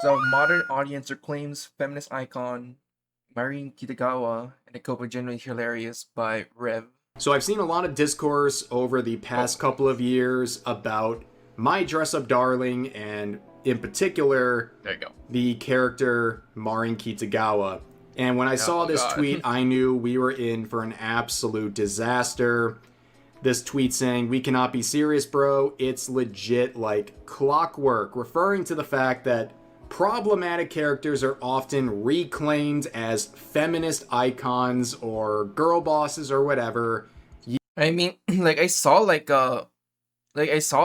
So modern audience acclaims feminist icon Marin Kitagawa and the couple genuinely hilarious by Rev. So I've seen a lot of discourse over the Oh, past couple of years about My Dress Up Darling and in particular there you go. the character Marin Kitagawa. And when I saw Oh this god. tweet, I knew we were in for an absolute disaster. This tweet saying, "We cannot be serious, bro. It's legit like clockwork," referring to the fact that problematic characters are often reclaimed as feminist icons or girl bosses or whatever. I mean, I saw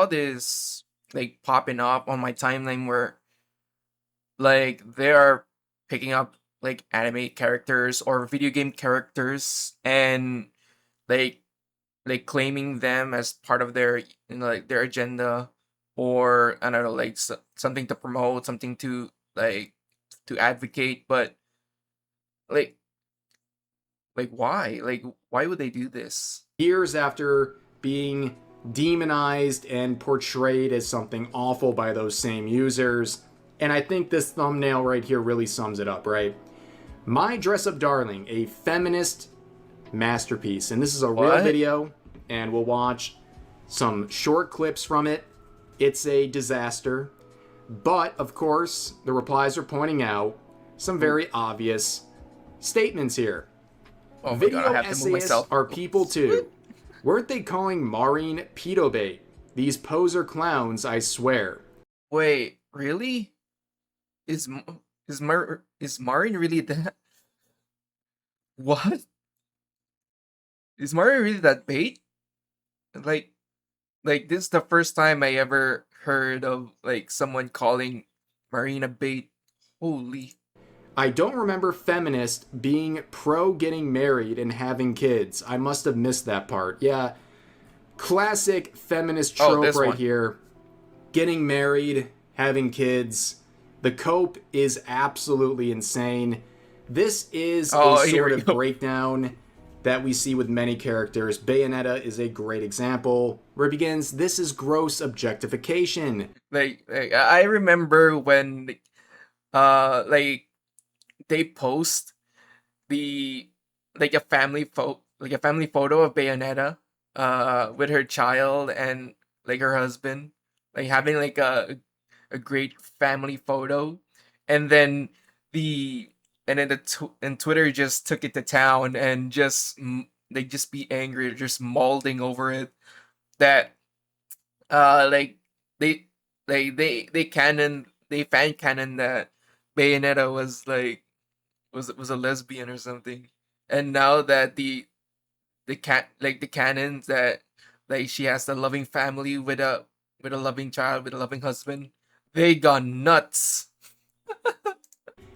this like popping up on my timeline where like they are picking up like anime characters or video game characters and like claiming them as part of their like their agenda, or I don't know, like something to promote, something to like to advocate. But like why would they do this? Years after being demonized and portrayed as something awful by those same users. And I think this thumbnail right here really sums it up, right? My Dress Up Darling, a feminist masterpiece. And this is a real What? video, and we'll watch some short clips from it. It's a disaster. But, of course, the replies are pointing out some very obvious statements here. Oh my god, Video I have to move essayists myself. are people too. Weren't they calling Maureen pedo bait? These poser clowns, I swear. Wait, really? Is Marin really that? What? Is Marin really that bait? Like this is the first time I ever heard of like someone calling Marina bait. Holy. I don't remember feminists being pro getting married and having kids. I must have missed that part. Yeah, classic feminist Oh, trope this right one. here. Getting married, having kids. The cope is absolutely insane. This is a Oh, here sort we of go. breakdown that we see with many characters. Bayonetta is a great example, where it begins, "This is gross objectification." Like I remember when like they post the like a family photo of Bayonetta with her child and like her husband, like having like a great family photo. And then the and Twitter just took it to town and they just be angry, just molding over it, that like they they fan canon that Bayonetta was like was a lesbian or something. And now that the canons that like she has a loving family with a loving child, with a loving husband, they gone nuts.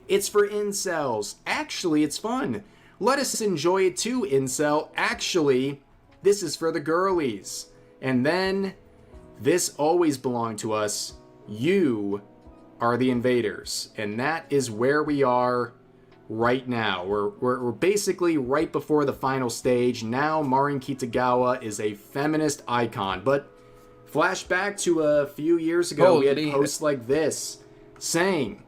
It's for incels. Actually, it's fun. Let us enjoy it too, incel. Actually, this is for the girlies. And then, this always belonged to us. You are the invaders. And that is where we are right now. We're basically right before the final stage. Now, Marin Kitagawa is a feminist icon. But flashback to a few years ago, we had Holy. posts like this saying,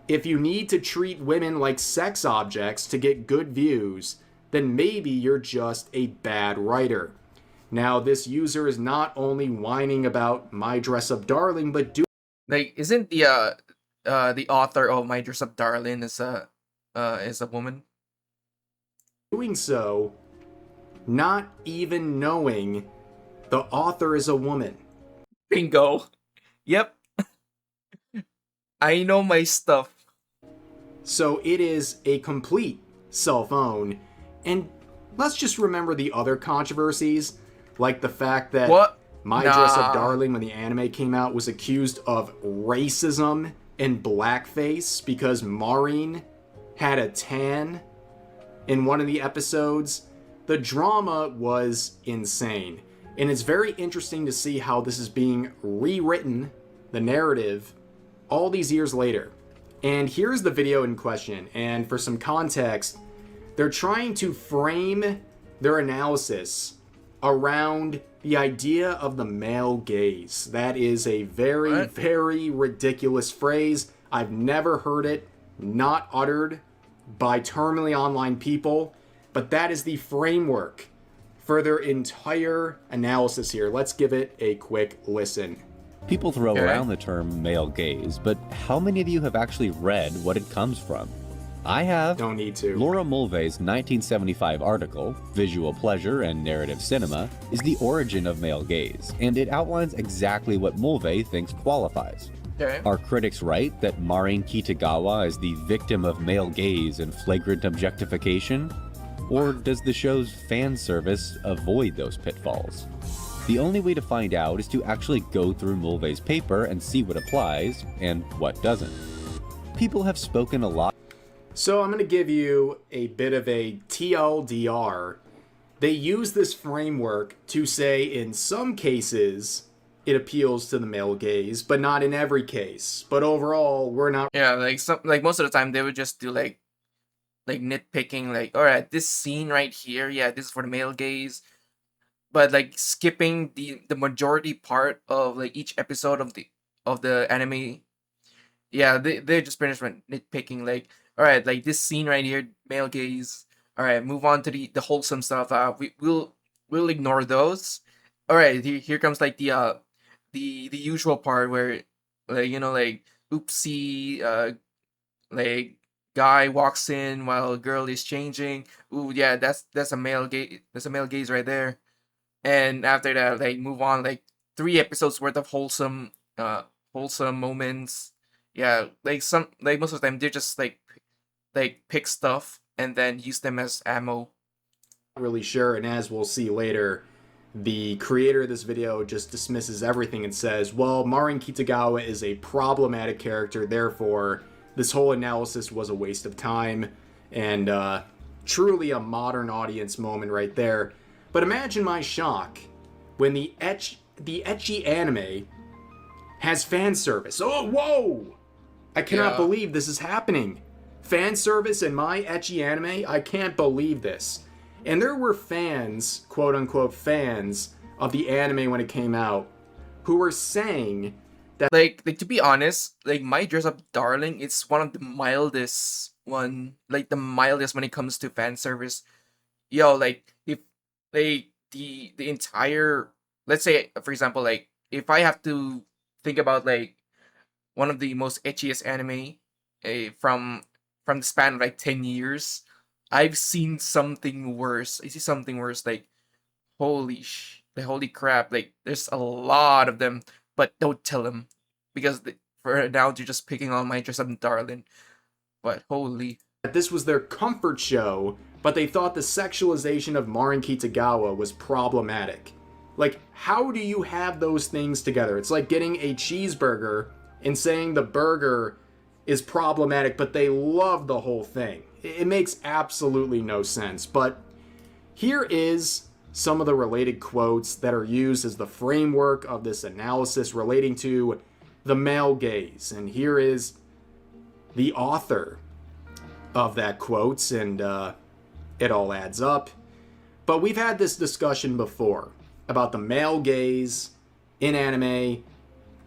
"If you need to treat women like sex objects to get good views, then maybe you're just a bad writer." Now, this user is not only whining about My Dress Up Darling, but Like, isn't the author of My Dress Up Darling is a woman? doing so not even knowing the author is a woman. Bingo. Yep. I know my stuff. So it is a complete cell phone. And let's just remember the other controversies, like the fact that What? My Dress Up Nah. Darling, when the anime came out, was accused of racism and blackface because Maureen had a tan in one of the episodes. The drama was insane. And it's very interesting to see how this is being rewritten, the narrative, all these years later. And here's the video in question. And for some context, they're trying to frame their analysis around the idea of the male gaze. That is a very, What? very ridiculous phrase. I've never heard it not uttered by terminally online people, but that is the framework for their entire analysis here. Let's give it a quick listen. People throw Okay. around the term male gaze, but how many of you have actually read what it comes from? I have. Don't need to. Laura Mulvey's 1975 article, Visual Pleasure and Narrative Cinema, is the origin of male gaze, and it outlines exactly what Mulvey thinks qualifies. Okay. Are critics right that Marin Kitagawa is the victim of male gaze and flagrant objectification? Or does the show's fan service avoid those pitfalls? The only way to find out is to actually go through Mulvey's paper and see what applies and what doesn't. People have spoken a lot. So I'm going to give you a bit of a TLDR. They use this framework to say in some cases it appeals to the male gaze, but not in every case. But overall, we're not. Yeah, like most of the time they would just do like nitpicking, like, all right, this scene right here, yeah, this is for the male gaze, but like skipping the majority part of like each episode of the anime. Yeah, they just pretty much nitpicking, like, all right, like this scene right here, male gaze. All right, move on to the wholesome stuff. We'll ignore those. All right, here comes like the usual part where, like, like, oopsie, like, guy walks in while a girl is changing. Ooh, yeah, that's a male gaze. That's a male gaze right there. And after that, like, move on, like 3 episodes worth of wholesome moments. Yeah, like most of the time they're just like pick stuff and then use them as ammo. Really sure, and as we'll see later, the creator of this video just dismisses everything and says, well, Marin Kitagawa is a problematic character, therefore this whole analysis was a waste of time, and truly a modern audience moment right there. But imagine my shock when the ecchi anime has fan service. Oh, whoa! I cannot Yeah. believe this is happening. Fan service in my ecchi anime? I can't believe this. And there were fans, quote unquote fans, of the anime when it came out, who were saying that, Like to be honest, like My Dress Up Darling, it's one of the mildest when it comes to fan service. Yo, like, if like the entire, let's say for example, like if I have to think about like one of the most etchiest anime, from the span of like 10 years, I've seen something worse. I see something worse, like, holy crap, like there's a lot of them, but don't tell them, because for now they're just picking on My Dress Up Darling, but holy. this was their comfort show, but they thought the sexualization of Marin Kitagawa was problematic. Like, how do you have those things together? It's like getting a cheeseburger and saying the burger is problematic, but they love the whole thing. It makes absolutely no sense. But here is some of the related quotes that are used as the framework of this analysis relating to the male gaze. And here is the author of that quotes, and it all adds up. But we've had this discussion before about the male gaze in anime,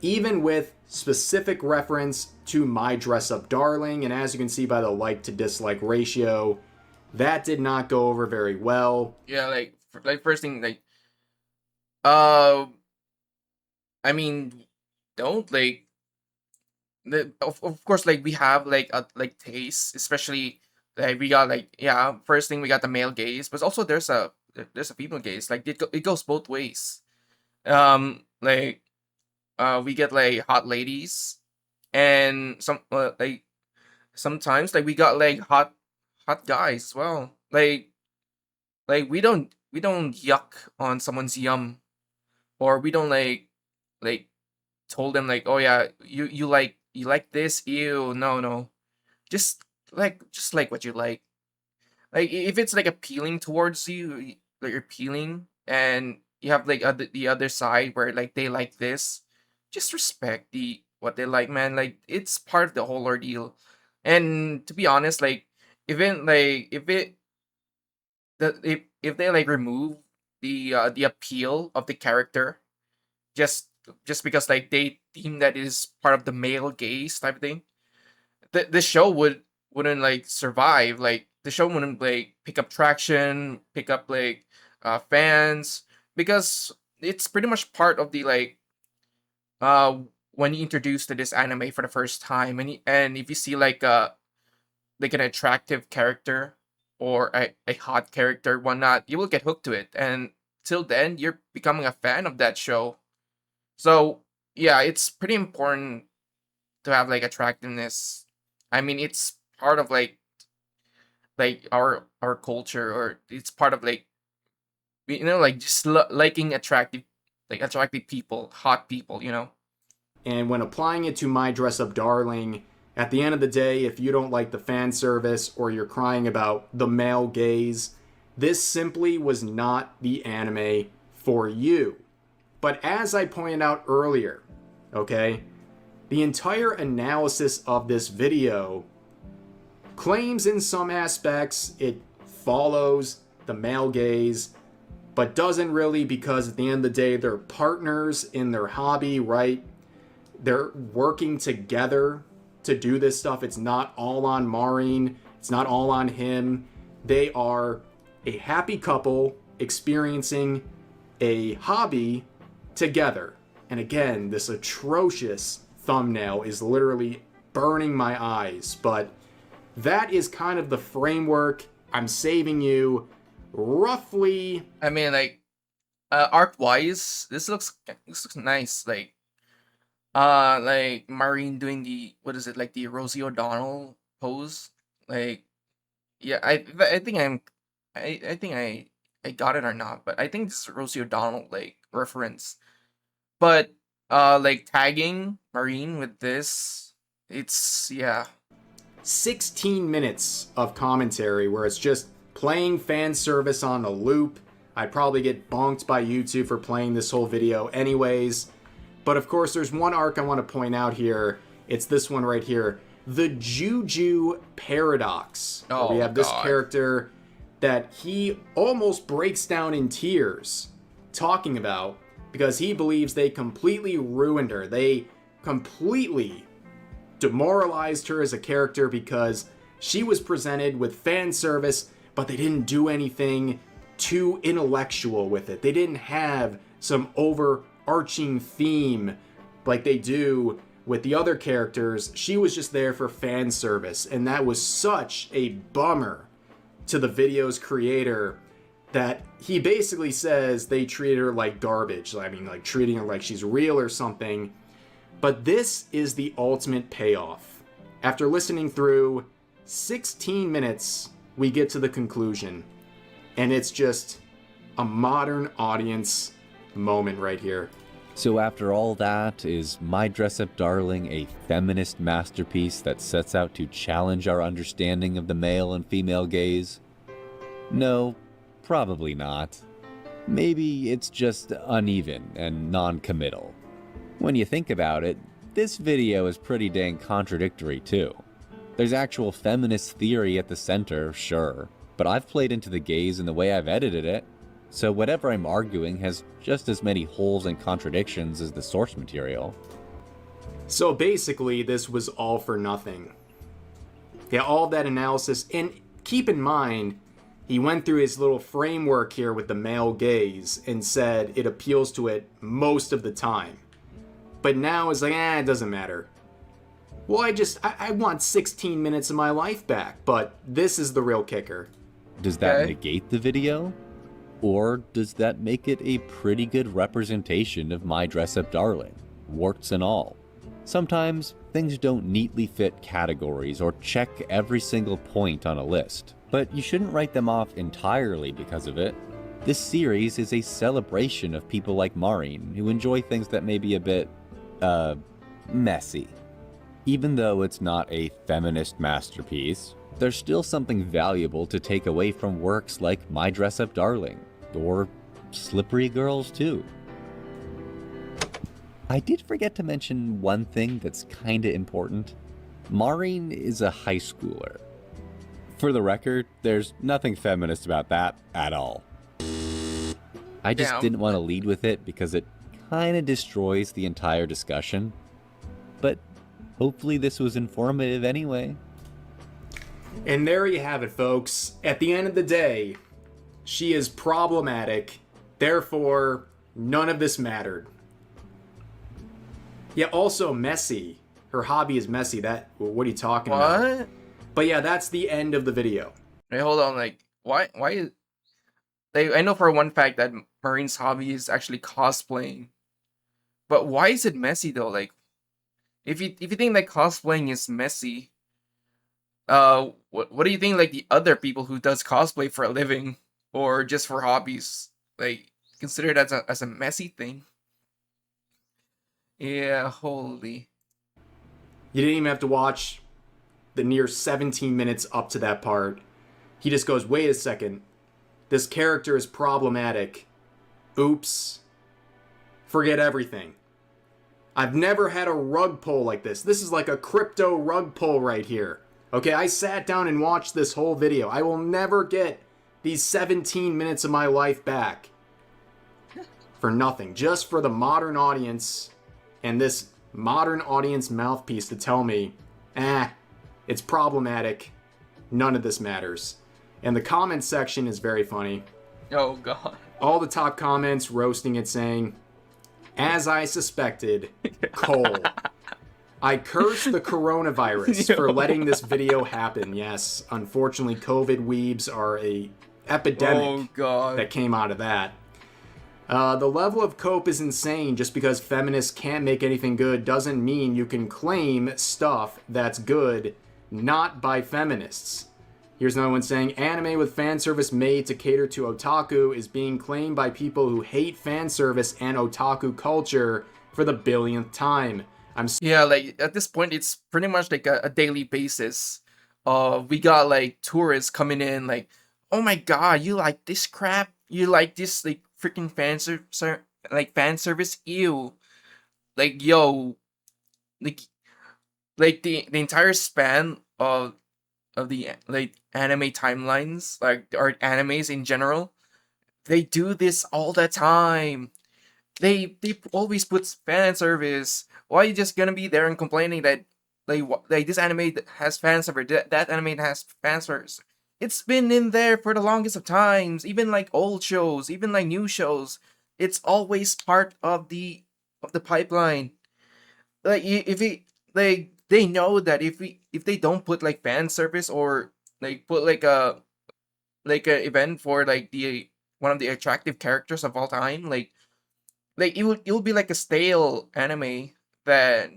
even with specific reference to My Dress Up Darling, and as you can see by the like to dislike ratio, that did not go over very well. Yeah, like first thing, like, uh I mean, don't like of course, like we have like like taste, especially like we got like, yeah, first thing we got the male gaze, but also there's a female gaze, like it goes both ways. Like, we get like hot ladies, and like sometimes like we got like hot guys as well. Like we don't yuck on someone's yum, or we don't like told them like, oh yeah, you like this, ew, no, just like what you like, if it's like appealing towards you, like you're appealing, and you have like the other side where like they like this, just respect what they like, man. Like, it's part of the whole ordeal. And to be honest, like, even like if they like remove the appeal of the character, just just because like they deem that it is part of the male gaze type of thing, the show wouldn't like survive. Like the show wouldn't like pick up traction, pick up like fans, because it's pretty much part of the like uh when you introduce to this anime for the first time, and if you see like an attractive character or a hot character, whatnot, you will get hooked to it, and till then you're becoming a fan of that show. So yeah, it's pretty important to have like attractiveness. I mean, it's part of like our culture, or it's part of like, like just liking attractive people, hot people, And when applying it to My Dress Up Darling, at the end of the day, if you don't like the fan service or you're crying about the male gaze, this simply was not the anime for you. But as I pointed out earlier, okay, the entire analysis of this video claims in some aspects it follows the male gaze, but doesn't really, because at the end of the day, they're partners in their hobby, right? They're working together to do this stuff. It's not all on Maureen. It's not all on him. They are a happy couple experiencing a hobby together. And again, this atrocious thumbnail is literally burning my eyes, but that is kind of the framework. I'm saving you roughly. I mean, like, art wise, this looks nice. Like Maureen doing the, what is it, like the Rosie O'Donnell pose. Like, yeah, I think I think I got it or not, but I think this is Rosie O'Donnell like reference. But like tagging Maureen with this, it's, yeah. 16 minutes of commentary where it's just playing fan service on a loop. I'd probably get bonked by YouTube for playing this whole video anyways. But of course, there's one arc I want to point out here. It's this one right here. The Juju Paradox. Oh, we have this God. character that he almost breaks down in tears talking about, because he believes they completely ruined her. They completely demoralized her as a character because she was presented with fan service, but they didn't do anything too intellectual with it. They didn't have some overarching theme like they do with the other characters. She was just there for fan service, and that was such a bummer to the video's creator that he basically says they treated her like garbage. I mean, like treating her like she's real or something. But this is the ultimate payoff. After listening through 16 minutes, we get to the conclusion. And it's just a modern audience moment right here. So after all that, is My Dress Up Darling a feminist masterpiece that sets out to challenge our understanding of the male and female gaze? No, probably not. Maybe it's just uneven and non-committal. When you think about it, this video is pretty dang contradictory too. There's actual feminist theory at the center, sure, but I've played into the gaze in the way I've edited it, so whatever I'm arguing has just as many holes and contradictions as the source material. So basically, this was all for nothing. Yeah, all that analysis, and keep in mind, he went through his little framework here with the male gaze and said it appeals to it most of the time. But now it's like, it doesn't matter. Well, I want 16 minutes of my life back, but this is the real kicker. Does that Okay. negate the video? Or does that make it a pretty good representation of My Dress Up Darling, warts and all? Sometimes things don't neatly fit categories or check every single point on a list, but you shouldn't write them off entirely because of it. This series is a celebration of people like Maureen who enjoy things that may be a bit, messy. Even though it's not a feminist masterpiece, there's still something valuable to take away from works like My Dress Up Darling, or Slippery Girls too. I did forget to mention one thing that's kinda important. Maureen is a high schooler. For the record, there's nothing feminist about that at all. I just Damn. didn't want to lead with it because it kinda destroys the entire discussion. But Hopefully this was informative anyway. And there you have it, folks. At the end of the day, she is problematic. Therefore, none of this mattered. Yeah, also messy. Her hobby is messy. What are you talking about? What? But yeah, that's the end of the video. Wait, hold on. Like, why? Why? Like, I know for one fact that Marine's hobby is actually cosplaying, but why is it messy though? Like, if you think that cosplaying is messy, what do you think like the other people who does cosplay for a living or just for hobbies like consider it as a messy thing? Yeah, holy. You didn't even have to watch the near 17 minutes up to that part. He just goes, wait a second. This character is problematic. Oops. Forget everything. I've never had a rug pull like this. This is like a crypto rug pull right here. Okay, I sat down and watched this whole video. I will never get these 17 minutes of my life back for nothing. Just for the modern audience and this modern audience mouthpiece to tell me, it's problematic. None of this matters. And the comment section is very funny. Oh god. All the top comments roasting it, saying, as I suspected, Cole. I curse the coronavirus for letting this video happen. Yes, unfortunately, COVID weebs are a epidemic that came out of that. The level of cope is insane. Just because feminists can't make anything good doesn't mean you can claim stuff that's good not by feminists. Here's another one saying, anime with fan service made to cater to otaku is being claimed by people who hate fan service and otaku culture for the billionth time. Yeah, like at this point it's pretty much like a daily basis. We got like tourists coming in like, oh my god, you like this crap? You like this like freaking fan service? Ew. Like yo, like the entire span of the like anime timelines, like or animes in general, they do this all the time. They always put fan service. Why are you just gonna be there and complaining that like this anime has fan service, that anime has fan service? It's been in there for the longest of times. Even like old shows, even like new shows, it's always part of the pipeline. Like if it like they know that if they don't put like fan service or like put like a event for like the one of the attractive characters of all time, like it will be like a stale anime that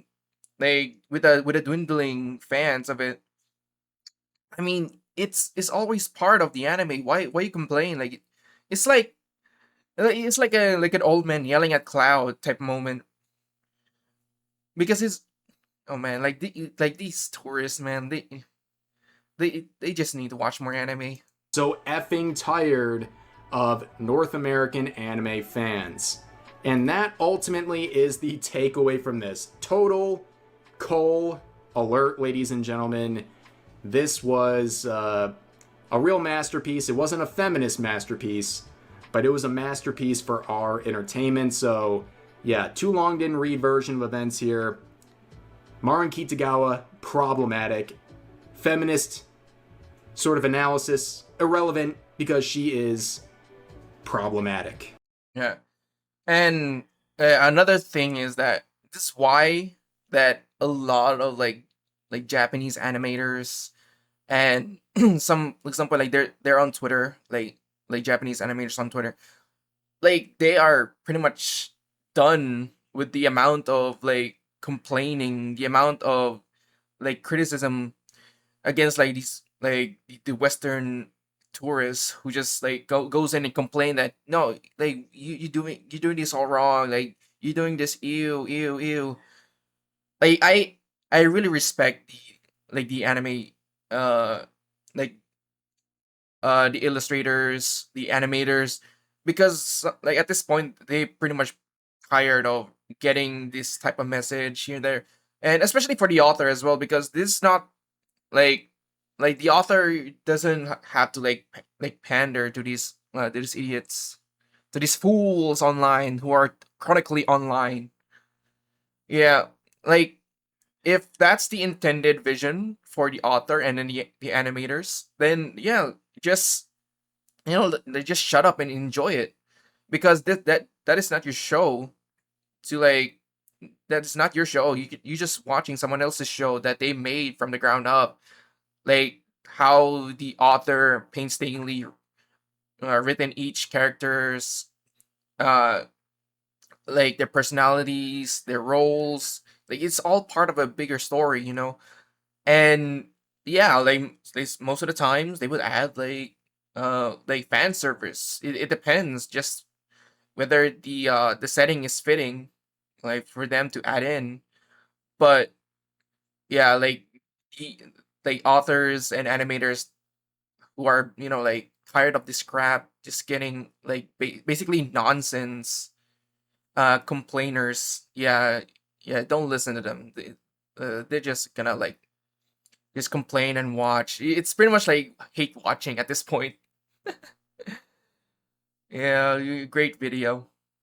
like with a dwindling fans of it. I mean, it's always part of the anime. Why you complain? Like it's it's like an old man yelling at cloud type moment because it's oh man, like these tourists, man, they just need to watch more anime. so effing tired of North American anime fans. And that ultimately is the takeaway from this. Total Cole alert, ladies and gentlemen. This was a real masterpiece. It wasn't a feminist masterpiece, but it was a masterpiece for our entertainment. So, yeah, too long didn't read version of events here. Marin Kitagawa, problematic. Feminist sort of analysis, irrelevant because she is problematic. Yeah. And another thing is that this is why that a lot of like Japanese animators and some for example like they're on Twitter, like Japanese animators on Twitter, like they are pretty much done with the amount of like complaining, the amount of like criticism against like these like the Western tourists who just like goes in and complain that no, like you're doing this all wrong, like you're doing this ew. Like I really respect the anime uh like the illustrators, the animators, because like at this point they pretty much tired of getting this type of message here and there, and especially for the author as well, because this is not like the author doesn't have to like pander to these idiots, to these fools online who are chronically online. Yeah, like if that's the intended vision for the author and then the animators, then yeah, just they just shut up and enjoy it, because that is not your show to like that is not your show. You just watching someone else's show that they made from the ground up, like how the author painstakingly written each character's uh like their personalities, their roles. Like it's all part of a bigger story, And yeah, most of the times they would add like fan service. It depends just whether the setting is fitting, like for them to add in. But yeah, the like authors and animators who are like tired of this crap, just getting like basically nonsense complainers. Yeah, yeah, don't listen to them. They're just gonna like just complain and watch. It's pretty much like hate watching at this point. Yeah, great video.